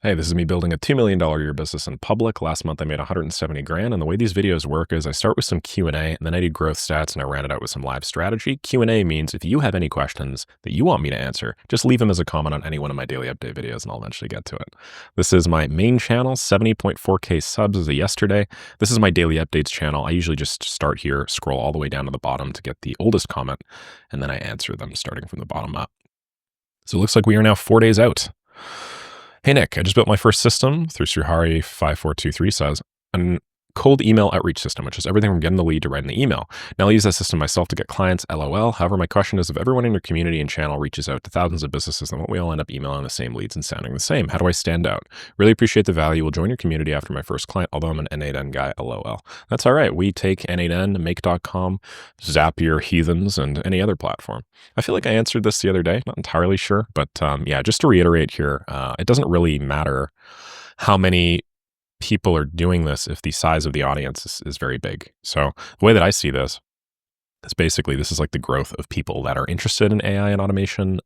Hey, this is me building a $2 million a year business in public. Last month I made 170 grand. And the way these videos work is I start with some Q&A and then I do growth stats and I round it out with some live strategy. Q&A means if you have any questions that you want me to answer, just leave them as a comment on any one of my daily update videos and I'll eventually get to it. This is my main channel, 70.4K subs as of yesterday. This is my daily updates channel. I usually just start here, scroll all the way down to the bottom to get the oldest comment, and then I answer them starting from the bottom up. So it looks like we are now 4 days out. Hey, Nick, I just built my first system through Saraev5423 says, a cold email outreach system, which is everything from getting the lead to writing the email. Now I'll use that system myself to get clients, LOL. However, my question is if everyone in your community and channel reaches out to thousands of businesses, then won't we all end up emailing the same leads and sounding the same? How do I stand out? Really appreciate the value. Will join your community after my first client, although I'm an N8N guy, LOL. That's all right. We take N8N, make.com, Zapier, Heathens, and any other platform. I feel like I answered this the other day, not entirely sure, but yeah, just to reiterate here, it doesn't really matter how many people are doing this if the size of the audience is very big. So the way that I see this is basically this is like the growth of people that are interested in AI and automation,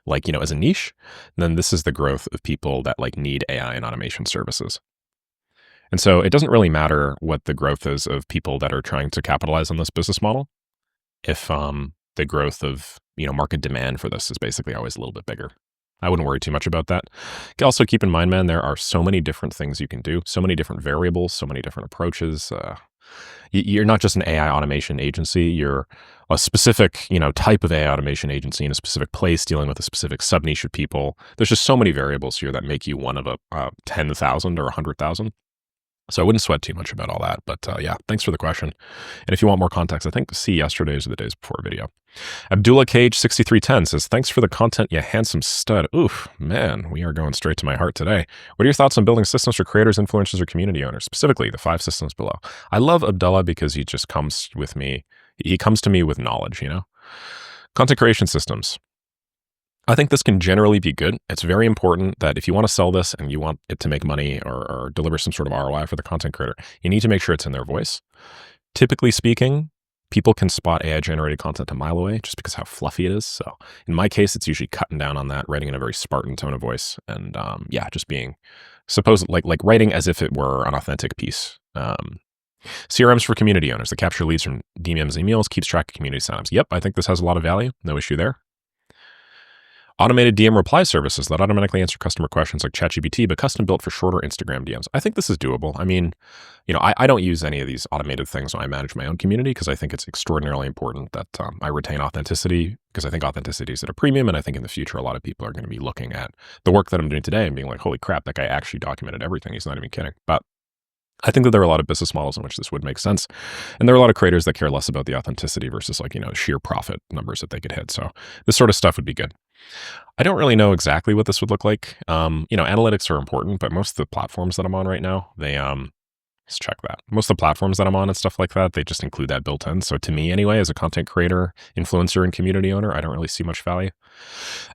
like, as a niche. And then this is the growth of people that like need AI and automation services. And so it doesn't really matter what the growth is of people that are trying to capitalize on this business model if the growth of, market demand for this is basically always a little bit bigger. I wouldn't worry too much about that. Also keep in mind, man, there are so many different things you can do, so many different variables, so many different approaches. You're not just an AI automation agency. You're a specific, type of AI automation agency in a specific place dealing with a specific sub-niche of people. There's just so many variables here that make you one of a 10,000 or 100,000. So I wouldn't sweat too much about all that. But yeah, thanks for the question. And if you want more context, I think see yesterday's or the days before video. Abdullah Cage 6310 says, thanks for the content, you handsome stud. Oof, man, we are going straight to my heart today. What are your thoughts on building systems for creators, influencers, or community owners, specifically the 5 systems below? I love Abdullah because he just comes with me. He comes to me with knowledge, Content creation systems. I think this can generally be good. It's very important that if you want to sell this and you want it to make money or deliver some sort of ROI for the content creator, you need to make sure it's in their voice. Typically speaking, people can spot AI-generated content a mile away just because how fluffy it is. So in my case, it's usually cutting down on that, writing in a very Spartan tone of voice, and yeah, just being supposed like writing as if it were an authentic piece. CRMs for community owners that capture leads from DMs and emails, keeps track of community signups. Yep, I think this has a lot of value. No issue there. Automated DM reply services that automatically answer customer questions like ChatGPT, but custom built for shorter Instagram DMs. I think this is doable. I mean, I don't use any of these automated things when I manage my own community because I think it's extraordinarily important that I retain authenticity, because I think authenticity is at a premium. And I think in the future, a lot of people are going to be looking at the work that I'm doing today and being like, holy crap, that guy actually documented everything. He's not even kidding. But I think that there are a lot of business models in which this would make sense. And there are a lot of creators that care less about the authenticity versus sheer profit numbers that they could hit. So this sort of stuff would be good. I don't really know exactly what this would look like. Analytics are important, but most of the platforms that I'm on right now, they, let's check that. Most of the platforms that I'm on and stuff like that, they just include that built in. So to me anyway, as a content creator, influencer, and community owner, I don't really see much value.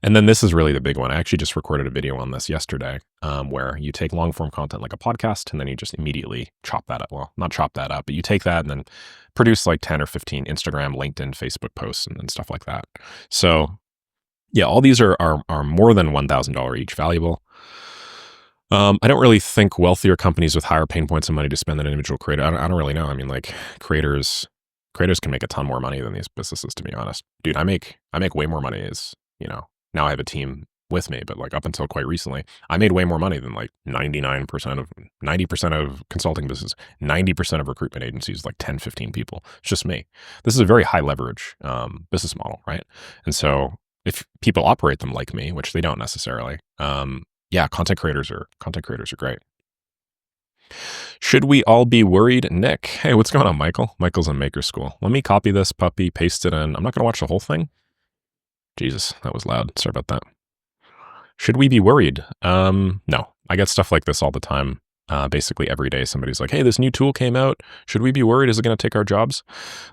And then this is really the big one. I actually just recorded a video on this yesterday, where you take long form content like a podcast and then you just immediately chop that up. Well, not chop that up, but you take that and then produce like 10 or 15 Instagram, LinkedIn, Facebook posts and stuff like that. So yeah, all these are more than $1,000 each valuable. I don't really think wealthier companies with higher pain points and money to spend than an individual creator. I don't really know. I mean, like creators can make a ton more money than these businesses, to be honest. Dude, I make way more money as, now I have a team with me, but like up until quite recently, I made way more money than like 90% of consulting business, 90% of recruitment agencies, like 10, 15 people. It's just me. This is a very high leverage business model, right? And so if people operate them like me, which they don't necessarily, yeah, content creators are great. Should we all be worried? Nick, hey, what's going on, Michael? Michael's in Maker School. Let me copy this puppy, paste it in. I'm not going to watch the whole thing. Jesus, that was loud. Sorry about that. Should we be worried? No, I get stuff like this all the time. Basically every day somebody's like, hey, this new tool came out. Should we be worried? Is it going to take our jobs?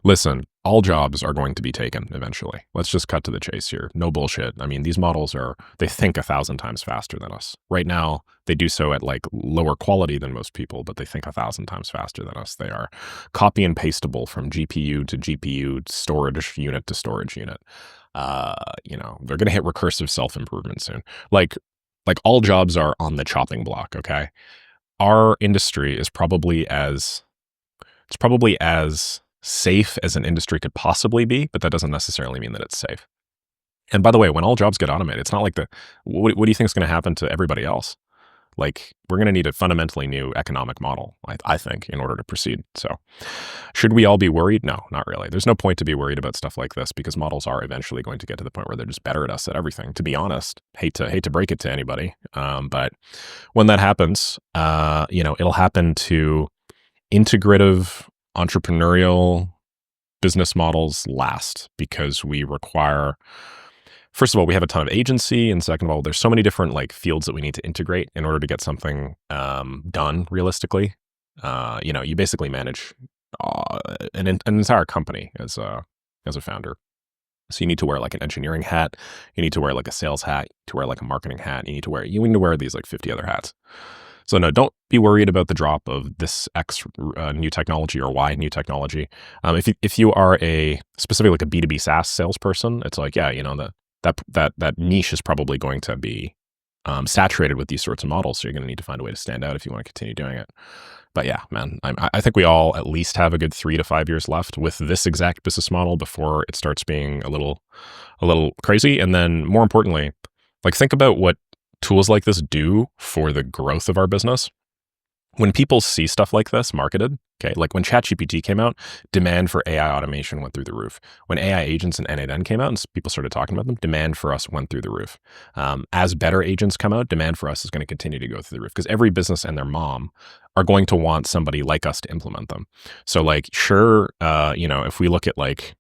Listen, all jobs are going to be taken eventually. Let's just cut to the chase here. No bullshit. I mean, these models they think 1,000 times faster than us. Right now, they do so at like lower quality than most people, but they think 1,000 times faster than us. They are copy and pasteable from GPU to GPU, storage unit to storage unit. They're going to hit recursive self-improvement soon. Like, like all jobs are on the chopping block, okay? Our industry is probably as safe as an industry could possibly be, but that doesn't necessarily mean that it's safe. And by the way, when all jobs get automated, it's not like what do you think is going to happen to everybody else? Like, we're going to need a fundamentally new economic model, I think, in order to proceed. So should we all be worried? No, not really. There's no point to be worried about stuff like this because models are eventually going to get to the point where they're just better at us at everything, to be honest. Hate to break it to anybody. But when that happens, it'll happen to integrative, entrepreneurial business models last because we require, first of all, we have a ton of agency, and second of all, there's so many different like fields that we need to integrate in order to get something done realistically. You basically manage an entire company as a founder. So you need to wear like an engineering hat, you need to wear like a sales hat, to wear like a marketing hat, you need to wear these like 50 other hats. So no, don't be worried about the drop of this X new technology or Y new technology. If you are specifically like a B2B SaaS salesperson, it's like, yeah, that niche is probably going to be saturated with these sorts of models. So you're going to need to find a way to stand out if you want to continue doing it. But yeah, man, I think we all at least have a good 3 to 5 years left with this exact business model before it starts being a little crazy. And then more importantly, like think about what tools like this do for the growth of our business. When people see stuff like this marketed, okay, like when ChatGPT came out, demand for AI automation went through the roof. When AI agents and NA then came out and people started talking about them, demand for us went through the roof. As better agents come out, demand for us is going to continue to go through the roof because every business and their mom are going to want somebody like us to implement them. So like, sure, if we look at like,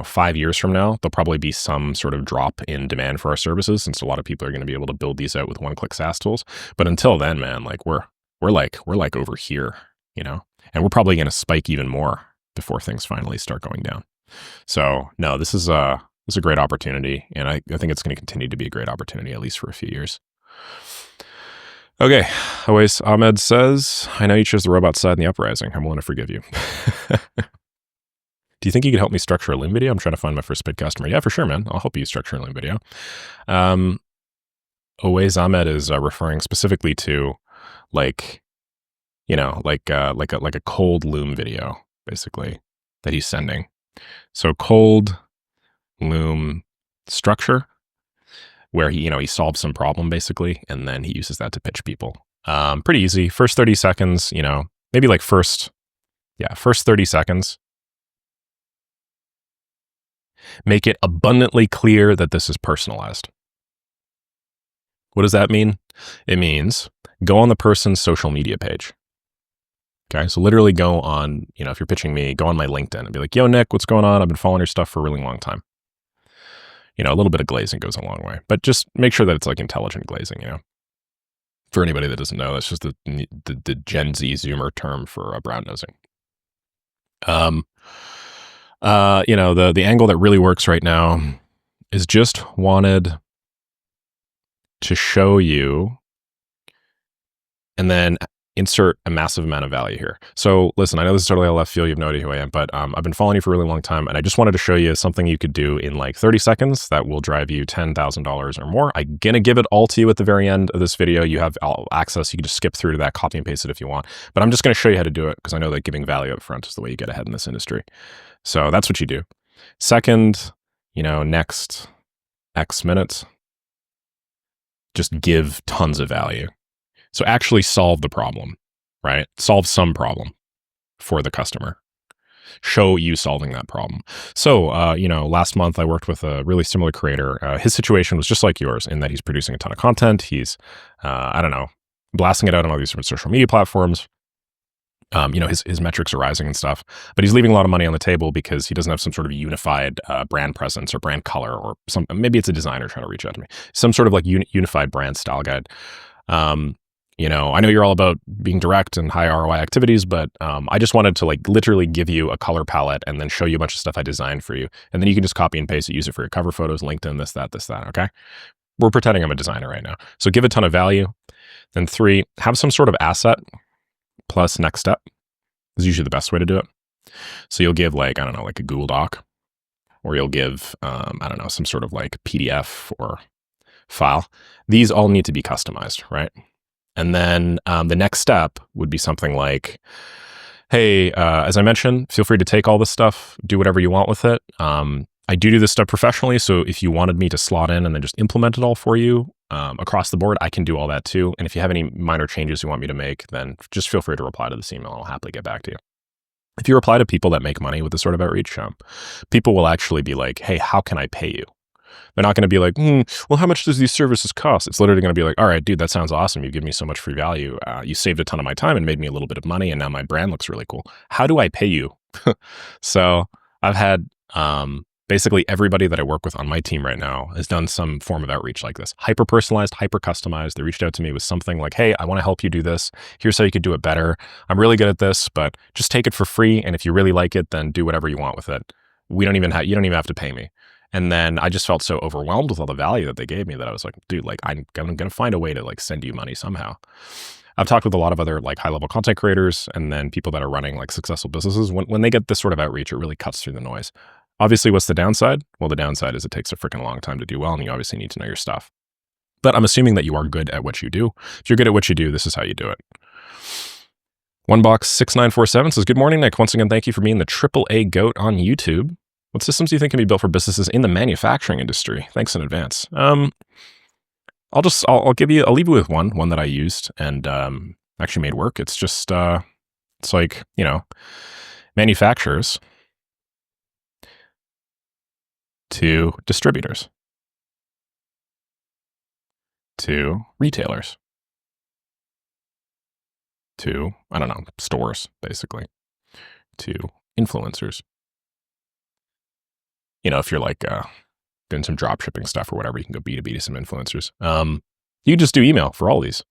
5 years from now, there'll probably be some sort of drop in demand for our services since a lot of people are going to be able to build these out with one-click SaaS tools. But until then, man, like we're like over here, and we're probably going to spike even more before things finally start going down. So no, this is a great opportunity, and I think it's going to continue to be a great opportunity at least for a few years. Okay, always Ahmed says, I know you chose the robot side in the uprising. I'm willing to forgive you. Do you think you could help me structure a Loom video? I'm trying to find my first paid customer. Yeah, for sure, man. I'll help you structure a Loom video. Always Ahmed is referring specifically to like a cold Loom video, basically, that he's sending. So cold Loom structure, where he solves some problem basically, and then he uses that to pitch people. Pretty easy. First 30 seconds, maybe like first 30 seconds. Make it abundantly clear that this is personalized. What does that mean? It means go on the person's social media page. Okay, so literally go on, if you're pitching me, go on my LinkedIn and be like, yo, Nick, what's going on? I've been following your stuff for a really long time. A little bit of glazing goes a long way, but just make sure that it's like intelligent glazing, For anybody that doesn't know, that's just the Gen Z Zoomer term for brown nosing. The angle that really works right now is just wanted to show you and then insert a massive amount of value here. So listen, I know this is totally out of left field. You have no idea who I am, but I've been following you for a really long time. And I just wanted to show you something you could do in like 30 seconds that will drive you $10,000 or more. I'm going to give it all to you at the very end of this video. You have access. You can just skip through to that, copy and paste it if you want. But I'm just going to show you how to do it because I know that giving value up front is the way you get ahead in this industry. So that's what you do. Second, next X minutes, just give tons of value. So actually solve the problem, right? Solve some problem for the customer. Show you solving that problem. So, last month I worked with a really similar creator. His situation was just like yours in that he's producing a ton of content. He's, blasting it out on all these different social media platforms. His metrics are rising and stuff, but he's leaving a lot of money on the table because he doesn't have some sort of unified brand presence or brand color or maybe it's a designer trying to reach out to me. Some sort of like unified brand style guide. I know you're all about being direct and high ROI activities, but I just wanted to like literally give you a color palette and then show you a bunch of stuff I designed for you. And then you can just copy and paste it, use it for your cover photos, LinkedIn, this, that, okay? We're pretending I'm a designer right now. So give a ton of value. Then 3, have some sort of asset plus next step is usually the best way to do it. So you'll give like, like a Google Doc, or you'll give, some sort of like PDF or file. These all need to be customized, right? And then the next step would be something like, hey, as I mentioned, feel free to take all this stuff, do whatever you want with it. I do this stuff professionally, so if you wanted me to slot in and then just implement it all for you across the board, I can do all that too. And if you have any minor changes you want me to make, then just feel free to reply to this email and I'll happily get back to you. If you reply to people that make money with this sort of outreach, people will actually be like, hey, how can I pay you? They're not going to be like, well, how much does these services cost? It's literally going to be like, all right, dude, that sounds awesome. You give me so much free value. You saved a ton of my time and made me a little bit of money. And now my brand looks really cool. How do I pay you? So I've had basically everybody that I work with on my team right now has done some form of outreach like this. Hyper-personalized, hyper-customized. They reached out to me with something like, hey, I want to help you do this. Here's how you could do it better. I'm really good at this, but just take it for free. And if you really like it, then do whatever you want with it. You don't even have to pay me. And then I just felt so overwhelmed with all the value that they gave me that I was like, dude, like I'm going to find a way to like send you money somehow. I've talked with a lot of other like high-level content creators and then people that are running like successful businesses. When they get this sort of outreach, it really cuts through the noise. Obviously, what's the downside? Well, the downside is it takes a freaking long time to do well, and you obviously need to know your stuff. But I'm assuming that you are good at what you do. If you're good at what you do, this is how you do it. OneBox6947 says, good morning, Nick. Once again, thank you for being the AAA GOAT on YouTube. What systems do you think can be built for businesses in the manufacturing industry? Thanks in advance. I'll leave you with one that I used and actually made work. It's just it's like, manufacturers to distributors to retailers to, I don't know, stores, basically, to influencers. If you're like doing some drop shipping stuff or whatever, you can go B2B to some influencers. You just do email for all these.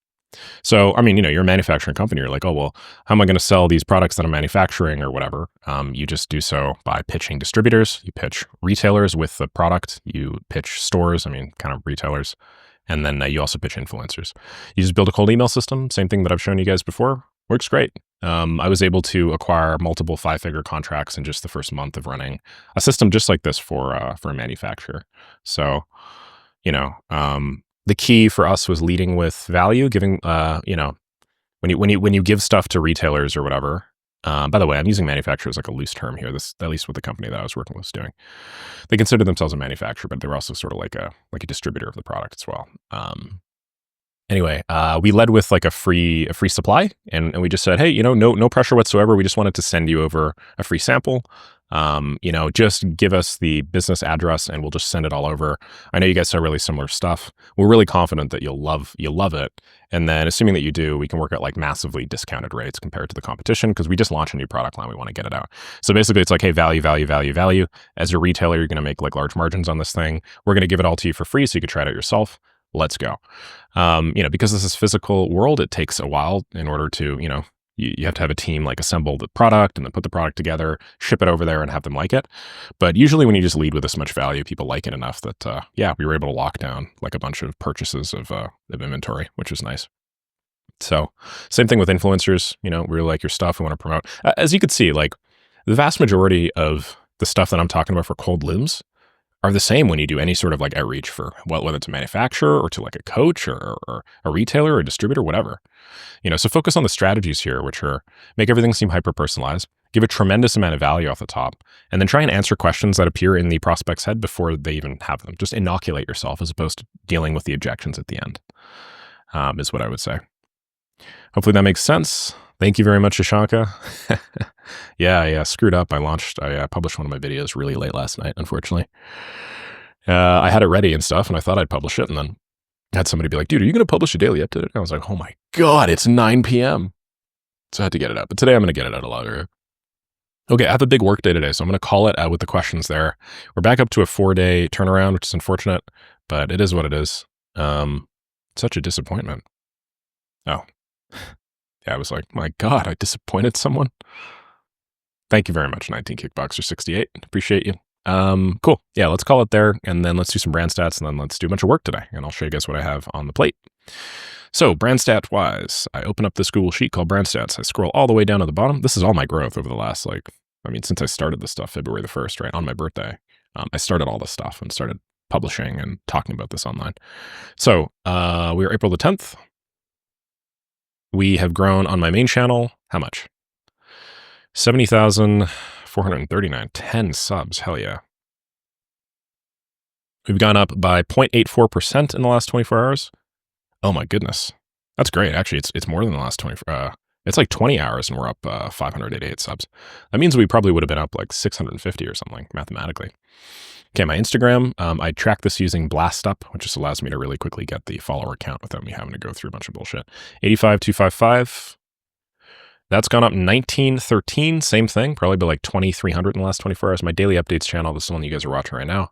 So, I mean, you're a manufacturing company. You're like, oh, well, how am I going to sell these products that I'm manufacturing or whatever? You just do so by pitching distributors. You pitch retailers with the product. You pitch stores, kind of retailers. And then you also pitch influencers. You just build a cold email system. Same thing that I've shown you guys before. Works great. I was able to acquire multiple 5-figure contracts in just the first month of running a system just like this for a manufacturer. So, the key for us was leading with value, giving, when you give stuff to retailers or whatever. By the way, I'm using manufacturer as like a loose term here. This, at least what the company that I was working with was doing. They consider themselves a manufacturer, but they're also sort of like a distributor of the product as well. Anyway, we led with like a free supply, and we just said, hey, no pressure whatsoever. We just wanted to send you over a free sample. Just give us the business address and we'll just send it all over. I know you guys sell really similar stuff. We're really confident that you'll love it. And then assuming that you do, we can work at like massively discounted rates compared to the competition because we just launched a new product line. We want to get it out. So basically it's like, hey, value. As a retailer, you're going to make like large margins on this thing. We're going to give it all to you for free so you can try it out yourself. Let's go. Because this is physical world, it takes a while in order to, you have to have a team like assemble the product and then put the product together, ship it over there and have them like it. But usually when you just lead with this much value, people like it enough that, we were able to lock down like a bunch of purchases of inventory, which was nice. So same thing with influencers, we really like your stuff. We want to promote. As you could see, like the vast majority of the stuff that I'm talking about for cold looms are the same when you do any sort of like outreach for whether it's a manufacturer or to like a coach or a retailer or a distributor, whatever. So focus on the strategies here, which are make everything seem hyper-personalized, give a tremendous amount of value off the top, and then try and answer questions that appear in the prospect's head before they even have them. Just inoculate yourself as opposed to dealing with the objections at the end, is what I would say. Hopefully that makes sense. Thank you very much, Shashanka. Yeah, screwed up. I published one of my videos really late last night, unfortunately. I had it ready and stuff, and I thought I'd publish it, and then I had somebody be like, dude, are you going to publish a daily update? And I was like, oh my God, it's 9 p.m. So I had to get it out. But today I'm going to get it out a lot earlier. Okay, I have a big work day today, so I'm going to call it out with the questions there. We're back up to a 4-day turnaround, which is unfortunate, but it is what it is. Such a disappointment. Oh. Yeah, I was like, my God, I disappointed someone. Thank you very much, 19 Kickboxer 68. Appreciate you. Cool. Yeah, let's call it there, and then let's do some brand stats, and then let's do a bunch of work today, and I'll show you guys what I have on the plate. So brand stat wise, I open up this Google sheet called brand stats. I scroll all the way down to the bottom. This is all my growth over the last, since I started this stuff February the 1st, right, on my birthday. I started all this stuff and started publishing and talking about this online. So we are April the 10th. We have grown on my main channel. How much? 70,439. 10 subs. Hell yeah. We've gone up by 0.84% in the last 24 hours. Oh my goodness. That's great. Actually, it's more than the last 24. It's like 20 hours and we're up 588 subs. That means we probably would have been up like 650 or something mathematically. Okay, my Instagram, I track this using BlastUp, which just allows me to really quickly get the follower count without me having to go through a bunch of bullshit. 85,255. That's gone up 1913. Same thing, probably by like 2,300 in the last 24 hours. My daily updates channel, this is the one you guys are watching right now,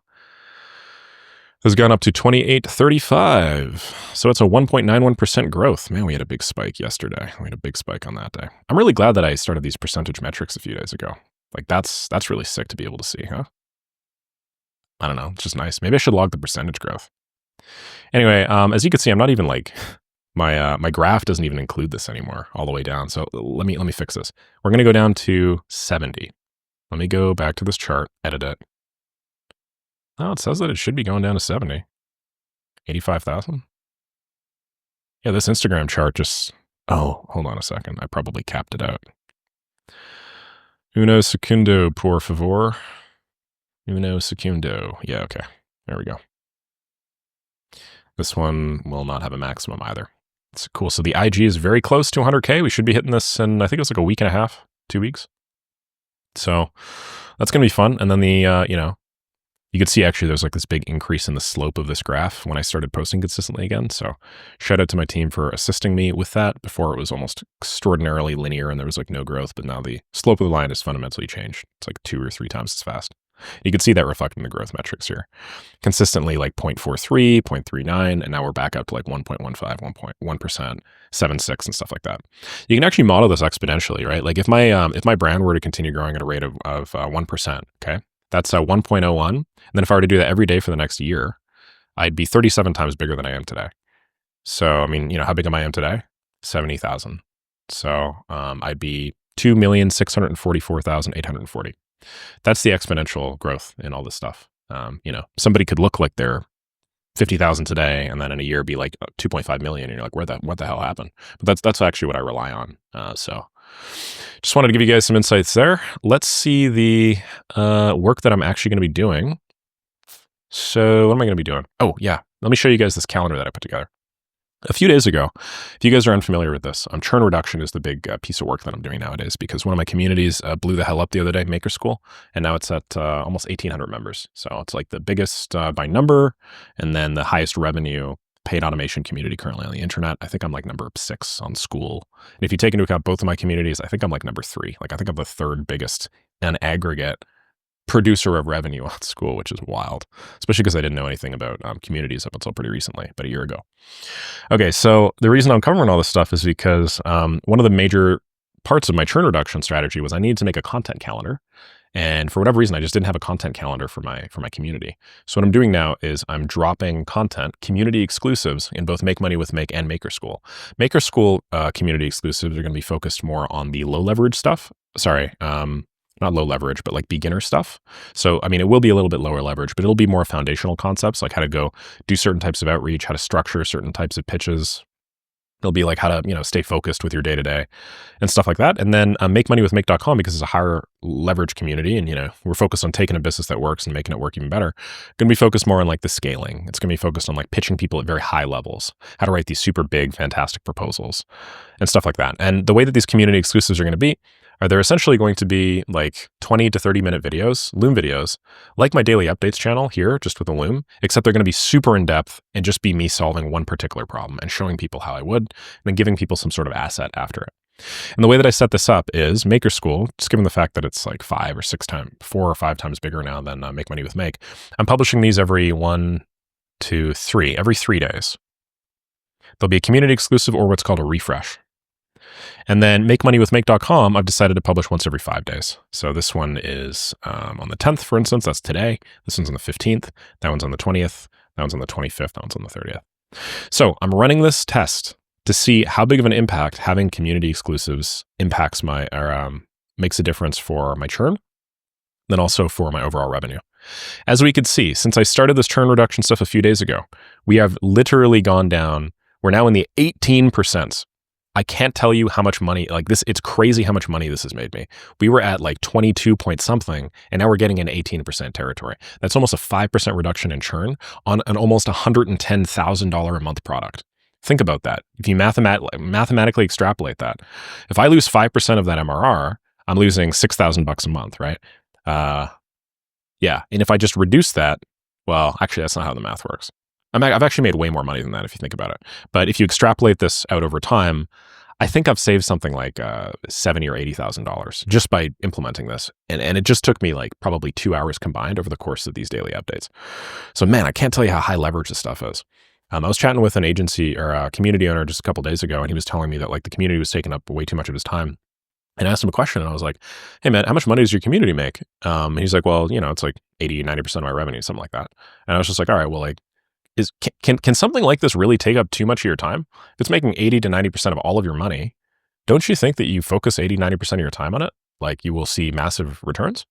has gone up to 2835. So it's a 1.91% growth. Man, we had a big spike yesterday. We had a big spike on that day. I'm really glad that I started these percentage metrics a few days ago. Like that's really sick to be able to see, huh? I don't know. It's just nice. Maybe I should log the percentage growth. Anyway, as you can see, I'm not even like my graph doesn't even include this anymore all the way down. So let me fix this. We're going to go down to 70. Let me go back to this chart, edit it. Oh, it says that it should be going down to 70. 85,000. Yeah, this Instagram chart just, oh, hold on a second. I probably capped it out. Uno segundo, por favor. Uno segundo. Yeah, okay. There we go. This one will not have a maximum either. It's cool. So the IG is very close to 100K. We should be hitting this in, I think it was like a week and a half, 2 weeks. So that's going to be fun. And then the, you could see actually there's like this big increase in the slope of this graph when I started posting consistently again. So shout out to my team for assisting me with that. Before it was almost extraordinarily linear and there was like no growth, but now the slope of the line has fundamentally changed. It's like 2 or 3 times as fast. You can see that reflected in the growth metrics here. Consistently like 0.43, 0.39, and now we're back up to like 1.15, 1.1%, 7.6 and stuff like that. You can actually model this exponentially, right? Like if my brand were to continue growing at a rate of 1%, okay? That's 1.01. And then if I were to do that every day for the next year, I'd be 37 times bigger than I am today. So, I mean, how big am I today? 70,000. So I'd be 2,644,840. That's the exponential growth in all this stuff. Somebody could look like they're 50,000 today, and then in a year be like 2.5 million. And you're like, what the hell happened? But that's actually what I rely on. So just wanted to give you guys some insights there. Let's see the work that I'm actually going to be doing. So what am I going to be doing? Oh yeah, let me show you guys this calendar that I put together. A few days ago, if you guys are unfamiliar with this, churn reduction is the big piece of work that I'm doing nowadays because one of my communities blew the hell up the other day, Maker School, and now it's at almost 1,800 members. So it's like the biggest by number and then the highest revenue paid automation community currently on the internet. I think I'm like number 6 on School. And if you take into account both of my communities, I think I'm like number 3. Like I think I'm the 3rd biggest in aggregate producer of revenue on School, which is wild, especially because I didn't know anything about communities up until pretty recently, about a year ago. Okay, so the reason I'm covering all this stuff is because one of the major parts of my churn reduction strategy was I needed to make a content calendar. And for whatever reason, I just didn't have a content calendar for my community. So what I'm doing now is I'm dropping content, community exclusives in both Make Money with Make and Maker School. Maker School community exclusives are going to be focused more on the low leverage stuff. Sorry, not low leverage, but like beginner stuff. So, I mean, it will be a little bit lower leverage, but it'll be more foundational concepts, like how to go do certain types of outreach, how to structure certain types of pitches. It'll be like how to, stay focused with your day-to-day and stuff like that. And then Make Money with Make.com, because it's a higher leverage community and, we're focused on taking a business that works and making it work even better. Going to be focused more on like the scaling. It's going to be focused on like pitching people at very high levels, how to write these super big, fantastic proposals and stuff like that. And the way that these community exclusives are going to be, they're essentially going to be like 20 to 30 minute videos, Loom videos, like my daily updates channel here, just with a Loom, except they're going to be super in depth and just be me solving one particular problem and showing people how I would, and then giving people some sort of asset after it. And the way that I set this up is Maker School, just given the fact that it's like 4 or 5 times bigger now than Make Money with Make. I'm publishing these every 3 days. There'll be a community exclusive or what's called a refresh. And then Make Money with Make.com, I've decided to publish once every 5 days. So this one is on the 10th, for instance, that's today. This one's on the 15th. That one's on the 20th. That one's on the 25th. That one's on the 30th. So I'm running this test to see how big of an impact having community exclusives impacts makes a difference for my churn then also for my overall revenue. As we could see, since I started this churn reduction stuff a few days ago, we have literally gone down. We're now in the 18%. I can't tell you how much money, like this, it's crazy how much money this has made me. We were at like 22 point something, and now we're getting in 18% territory. That's almost a 5% reduction in churn on an almost $110,000 a month product. Think about that. If you mathematically extrapolate that, if I lose 5% of that MRR, I'm losing $6,000 a month, right? Yeah. And if I just reduce that, well, actually, that's not how the math works. I've actually made way more money than that if you think about it. But if you extrapolate this out over time, I think I've saved something like $70,000 or $80,000 just by implementing this. And it just took me like probably 2 hours combined over the course of these daily updates. So man, I can't tell you how high leverage this stuff is. I was chatting with an agency or a community owner just a couple days ago, and he was telling me that like the community was taking up way too much of his time. And I asked him a question, and I was like, hey man, how much money does your community make? And he's like, well, it's like 80, 90% of my revenue, something like that. And I was just like, all right, well, like, can something like this really take up too much of your time? If it's making 80 to 90% of all of your money, don't you think that you focus 80, 90% of your time on it, like you will see massive returns?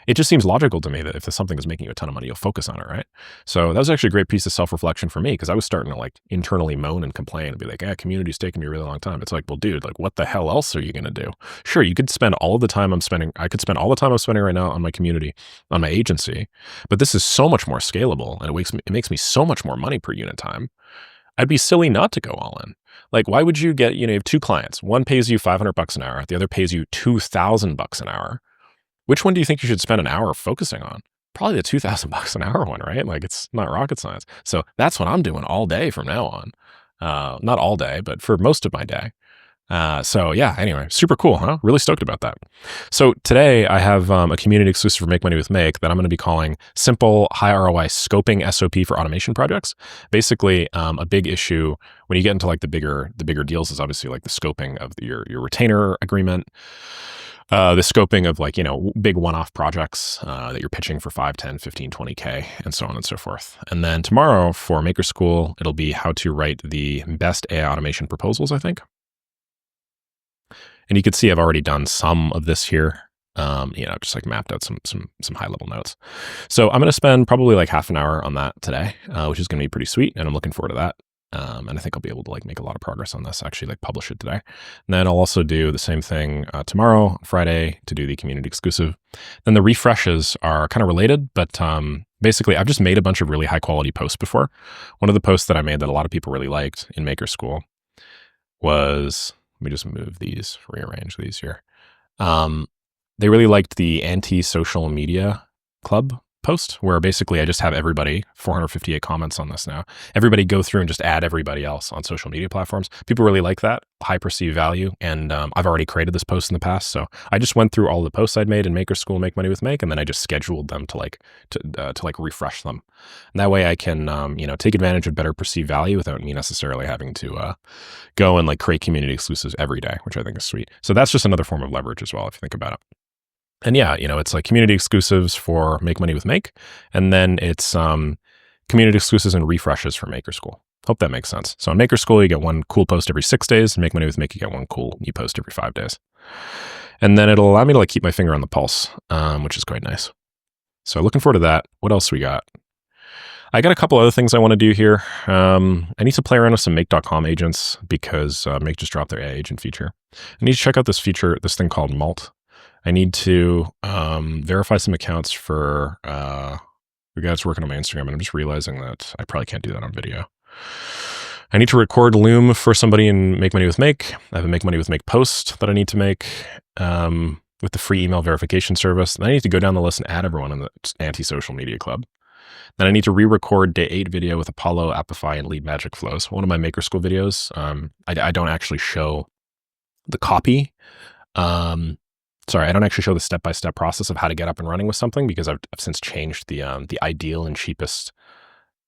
It just seems logical to me that if something is making you a ton of money, you'll focus on it, right? So that was actually a great piece of self-reflection for me, because I was starting to like internally moan and complain and be like, community's taking me a really long time. It's like, well, dude, like what the hell else are you going to do? Sure, you could spend all of the time I could spend all the time I'm spending right now on my community, on my agency, but this is so much more scalable, and it makes me so much more money per unit time. I'd be silly not to go all in. Like, why would you get, you have two clients. One pays you $500 an hour. The other pays you $2,000 an hour. Which one do you think you should spend an hour focusing on? Probably the $2,000 an hour one, right? Like it's not rocket science. So that's what I'm doing all day from now on. Not all day, but for most of my day. So yeah, anyway, super cool, huh? Really stoked about that. So today I have a community exclusive for Make Money with Make that I'm going to be calling Simple High ROI Scoping SOP for Automation Projects. Basically, a big issue when you get into like the bigger deals is obviously like the scoping of your retainer agreement. The scoping of like, big one-off projects that you're pitching for 5, 10, 15, 20K and so on and so forth. And then tomorrow for Maker School, it'll be how to write the best AI automation proposals, I think. And you can see I've already done some of this here, just like mapped out some high level notes. So I'm going to spend probably like half an hour on that today, which is going to be pretty sweet. And I'm looking forward to that. And I think I'll be able to like make a lot of progress on this, actually like publish it today. And then I'll also do the same thing tomorrow, Friday, to do the community exclusive. Then the refreshes are kind of related, but basically I've just made a bunch of really high quality posts before. One of the posts that I made that a lot of people really liked in Maker School was, let me just move these, rearrange these here. They really liked the anti-social media club post, where basically I just have everybody, 458 comments on this now, everybody go through and just add everybody else on social media platforms. People really like that, high perceived value. And I've already created this post in the past. So I just went through all the posts I'd made in Maker School, Make Money with Make, and then I just scheduled them to refresh them. And that way I can, take advantage of better perceived value without me necessarily having to go and like create community exclusives every day, which I think is sweet. So that's just another form of leverage as well, if you think about it. And yeah, it's like community exclusives for Make Money with Make, and then it's community exclusives and refreshes for Maker School. Hope that makes sense. So in Maker School, you get one cool post every 6 days. In Make Money with Make, you get one cool new post every 5 days. And then it'll allow me to like keep my finger on the pulse, which is quite nice. So looking forward to that. What else we got? I got a couple other things I want to do here. I need to play around with some Make.com agents because Make just dropped their AI agent feature. I need to check out this thing called Malt. I need to verify some accounts for the guy that's working on my Instagram, and I'm just realizing that I probably can't do that on video. I need to record Loom for somebody in Make Money with Make. I have a Make Money with Make post that I need to make with the free email verification service. Then I need to go down the list and add everyone in the anti-social media club. Then I need to re-record day 8 video with Apollo, Apify, and Lead Magic Flows. One of my Maker School videos, I don't actually show the copy. I don't actually show the step-by-step process of how to get up and running with something, because I've since changed the ideal and cheapest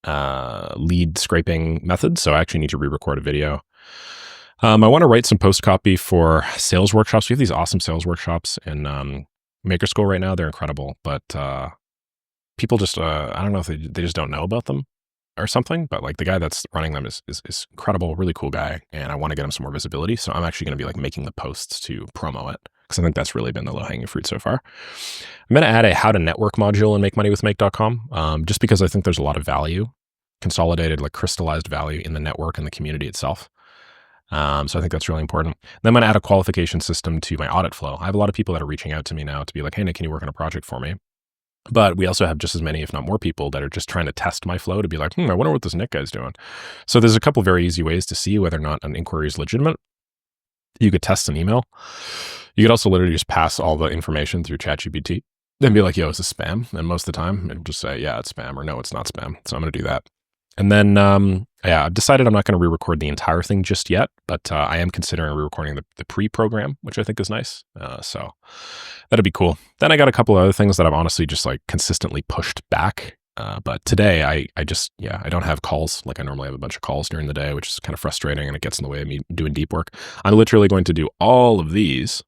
lead scraping method. So I actually need to re-record a video. I want to write some post copy for sales workshops. We have these awesome sales workshops in Maker School right now. They're incredible, but people just, I don't know if they just don't know about them or something, but like the guy that's running them is incredible, really cool guy. And I want to get him some more visibility. So I'm actually going to be like making the posts to promo it. because I think that's really been the low-hanging fruit so far. I'm going to add a how to network module in makemoneywithmake.com, just because I think there's a lot of value, consolidated, like crystallized value in the network and the community itself. So I think that's really important. Then I'm going to add a qualification system to my audit flow. I have a lot of people that are reaching out to me now to be like, hey, Nick, can you work on a project for me? But we also have just as many, if not more people that are just trying to test my flow to be like, I wonder what this Nick guy's doing. So there's a couple very easy ways to see whether or not an inquiry is legitimate. You could test an email. You could also literally just pass all the information through ChatGPT and be like, yo, is this spam? And most of the time it'll just say, yeah, it's spam, or no, it's not spam. So I'm going to do that. And then, I've decided I'm not going to re-record the entire thing just yet, but I am considering re-recording the pre-program, which I think is nice. So that'd be cool. Then I got a couple of other things that I've honestly just like consistently pushed back. But today I don't have calls. Like I normally have a bunch of calls during the day, which is kind of frustrating and it gets in the way of me doing deep work. I'm literally going to do all of these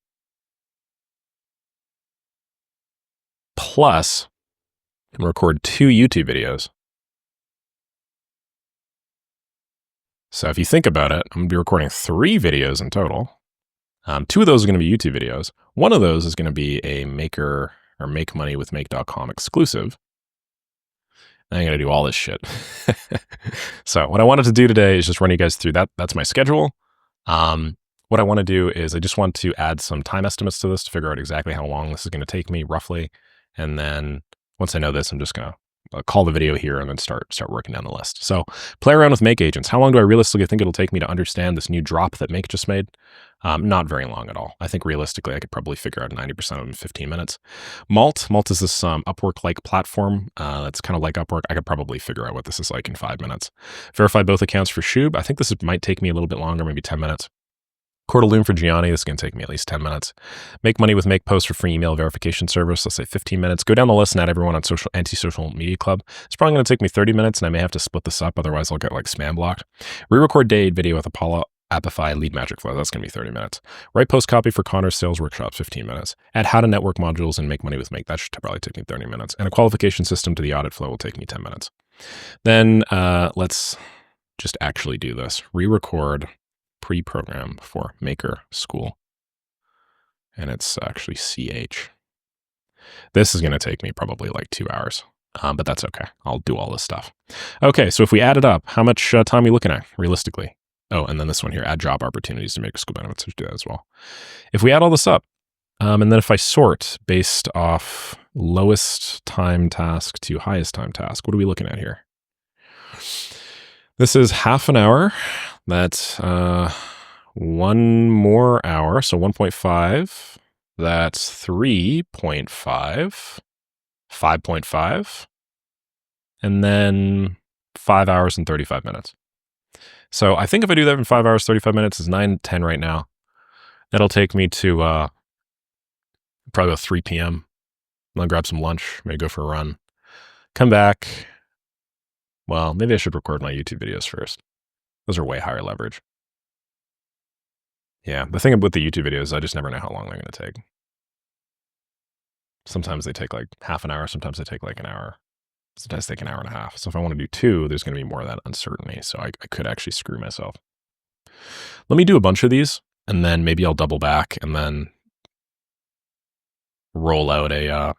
plus record 2 YouTube videos. So if you think about it, I'm going to be recording 3 videos in total. 2 of those are going to be YouTube videos. One of those is going to be a Maker or makemoneywithmake.com exclusive. I'm going to do all this shit. So what I wanted to do today is just run you guys through that. That's my schedule. What I want to do is I just want to add some time estimates to this to figure out exactly how long this is going to take me roughly. And then once I know this, I'm just going to call the video here and then start working down the list. So play around with Make agents. How long do I realistically think it'll take me to understand this new drop that Make just made? Not very long at all. I think realistically, I could probably figure out 90% of them in 15 minutes. Malt is this Upwork-like platform that's kind of like Upwork. I could probably figure out what this is like in 5 minutes. Verify both accounts for Shub. I think this might take me a little bit longer, maybe 10 minutes. Loom for Gianni, this is going to take me at least 10 minutes. Make money with Make post for free email verification service, let's say 15 minutes. Go down the list and add everyone on anti-social media club. It's probably going to take me 30 minutes and I may have to split this up, otherwise I'll get like spam blocked. Re-record day 8 video with Apollo, Apify, Lead Magic Flow, that's going to be 30 minutes. Write post copy for Connor's sales workshops, 15 minutes. Add how to network modules and Make money with Make, that should probably take me 30 minutes. And a qualification system to the audit flow will take me 10 minutes. Then let's just actually do this. Re-record pre-program for Maker School. And it's actually CH. This is going to take me probably like 2 hours, but that's okay. I'll do all this stuff. Okay, so if we add it up, how much time are we looking at realistically? Oh, and then this one here, add job opportunities to Maker School benefits. Let's do that as well. If we add all this up, and then if I sort based off lowest time task to highest time task, what are we looking at here? This is half an hour. That's 1 more hour, so 1.5. That's 3.5, 5.5, and then 5 hours and 35 minutes. So I think if I do that in 5 hours, 35 minutes, it's 9:10 right now. That'll take me to probably about 3 p.m. I'll grab some lunch, maybe go for a run, come back. Well, maybe I should record my YouTube videos first. Those are way higher leverage. Yeah, the thing with the YouTube videos, I just never know how long they're going to take. Sometimes they take like half an hour. Sometimes they take like an hour. Sometimes they take an hour and a half. So if I want to do 2, there's going to be more of that uncertainty. So I could actually screw myself. Let me do a bunch of these, and then maybe I'll double back and then roll out a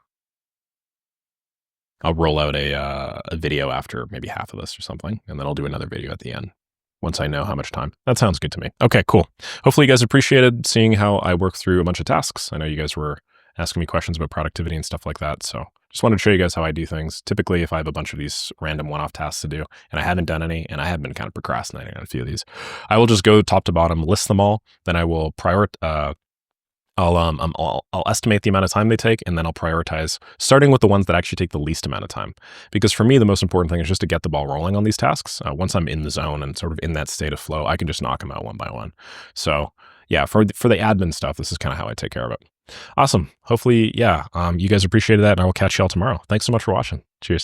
video after maybe half of this or something, and then I'll do another video at the end once I know how much time. That sounds good to me. Okay, cool. Hopefully you guys appreciated seeing how I work through a bunch of tasks. I know you guys were asking me questions about productivity and stuff like that, so just wanted to show you guys how I do things. Typically, if I have a bunch of these random one-off tasks to do, and I haven't done any, and I have been kind of procrastinating on a few of these, I will just go top to bottom, list them all, then I will I'll estimate the amount of time they take, and then I'll prioritize, starting with the ones that actually take the least amount of time. Because for me, the most important thing is just to get the ball rolling on these tasks. Once I'm in the zone and sort of in that state of flow, I can just knock them out one by one. So yeah, for the admin stuff, this is kind of how I take care of it. Awesome. Hopefully, yeah, you guys appreciated that, and I will catch y'all tomorrow. Thanks so much for watching. Cheers.